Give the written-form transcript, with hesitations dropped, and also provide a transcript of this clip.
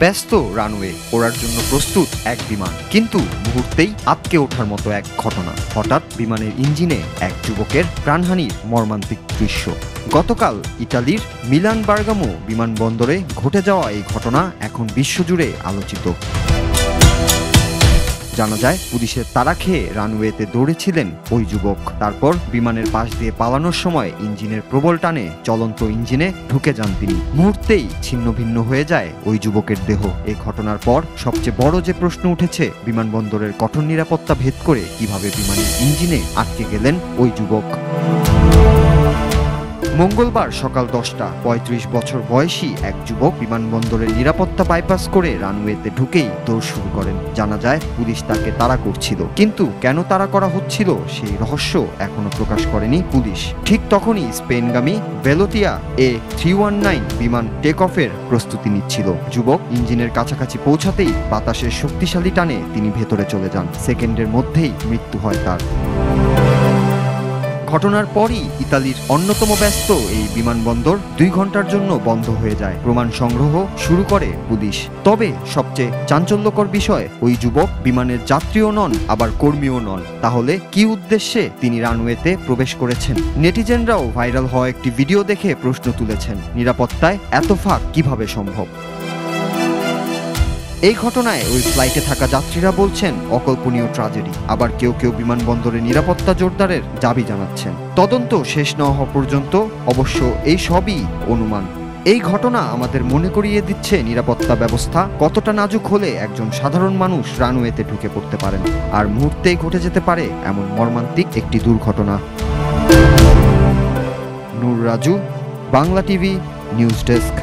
ব্যস্ত রানওয়ে, ওড়ার জন্য প্রস্তুত এক বিমান, কিন্তু মুহূর্তেই আটকে ওঠার মতো এক ঘটনা। হঠাৎ বিমানের ইঞ্জিনে এক যুবকের প্রাণহানির মর্মান্তিক দৃশ্য। গতকাল ইতালির মিলান বার্গামো বিমানবন্দরে ঘটে যাওয়া এই ঘটনা এখন বিশ্বজুড়ে আলোচিত। জানা যায়, পুলিশের তাড়া খেয়ে রানওয়েতে দৌড়েছিলেন ওই যুবক। তারপর বিমানের পাশ দিয়ে পালানোর সময় ইঞ্জিনের প্রবল টানে চলন্ত ইঞ্জিনে ঢুকে যান তিনি। মুহূর্তেই ছিন্ন ভিন্ন হয়ে যায় ওই যুবকের দেহ। এই ঘটনার পর সবচেয়ে বড় যে প্রশ্ন উঠেছে, বিমানবন্দরের কঠোর নিরাপত্তা ভেদ করে কিভাবে বিমানের ইঞ্জিনে আটকে গেলেন ওই যুবক। মঙ্গলবার সকাল 10টা 35 বছর বয়সী এক যুবক বিমানবন্দরের নিরাপত্তা বাইপাস করে রানওয়েতে ঢুকেই দৌড় শুরু করেন। জানা যায়, পুলিশ তাকে তাড়া করছিল, কিন্তু কেন তাড়া করা হচ্ছিল সেই রহস্য এখনো প্রকাশ করেনি পুলিশ। ঠিক তখনই স্পেনগামী ভেলোতিয়া A319 বিমান টেক অফের প্রস্তুতি নিচ্ছিল। যুবক ইঞ্জিনের কাছাকাছি পৌঁছাতেই বাতাসের শক্তিশালী টানে তিনি ভেতরে চলে যান। সেকেন্ডের মধ্যেই মৃত্যু হয় তার। ঘটনার পরই ইতালির অন্যতম ব্যস্ত এই বিমানবন্দর 2 ঘন্টার জন্য বন্ধ হয়ে যায়। প্রমাণ সংগ্রহ শুরু করে পুলিশ। তবে সবচেয়ে চাঞ্চল্যকর বিষয়, ওই যুবক বিমানের যাত্রীও নন, আবার কর্মীও নন। তাহলে কি উদ্দেশ্যে তিনি রানওয়েতে প্রবেশ করেছেন? নেটিজেনরাও ভাইরাল হওয়া একটি ভিডিও দেখে প্রশ্ন তুলেছেন, নিরাপত্তায় এত ফাঁক কিভাবে সম্ভব? এই ঘটনায় ওই ফ্লাইটে থাকা যাত্রীরা বলছেন অকল্পনীয় ট্র্যাজেডি। আবার কেউ কেউ বিমানবন্দরের নিরাপত্তা জোরদারের দাবি জানাচ্ছেন। তদন্ত শেষ না হওয়া পর্যন্ত অবশ্য এই সবই অনুমান। এই ঘটনা আমাদের মনে করিয়ে দিচ্ছে নিরাপত্তা ব্যবস্থা কতটা নাজুক হলে একজন সাধারণ মানুষ রানওয়েতে ঢুকে পড়তে পারেন, আর মুহূর্তেই ঘটে যেতে পারে এমন মর্মান্তিক একটি দুর্ঘটনা। Noor Raju, Bangla TV news desk.